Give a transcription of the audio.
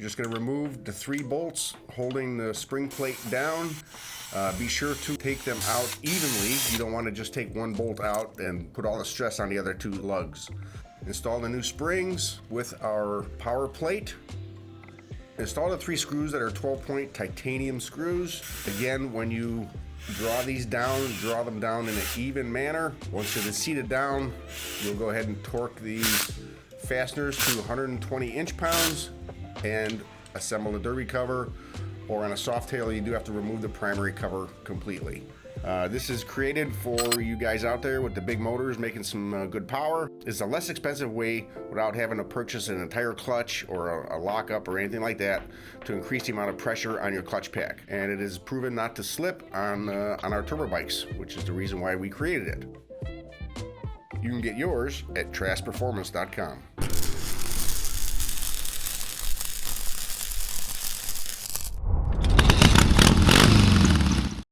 just going to remove the 3 bolts holding the spring plate down. Be sure to take them out evenly. You don't want to just take 1 bolt out and put all the stress on the other 2 lugs. Install the new springs with our power plate. Install the 3 screws that are 12-point titanium screws. Again, when you draw these down, draw them down in an even manner. Once it is seated down, you'll go ahead and torque these fasteners to 120 inch-pounds and assemble the derby cover. Or on a soft tail, you do have to remove the primary cover completely. This is created for you guys out there with the big motors making some good power. It's a less expensive way without having to purchase an entire clutch or a lockup or anything like that to increase the amount of pressure on your clutch pack. And it is proven not to slip on our turbo bikes, which is the reason why we created it. You can get yours at traskperformance.com.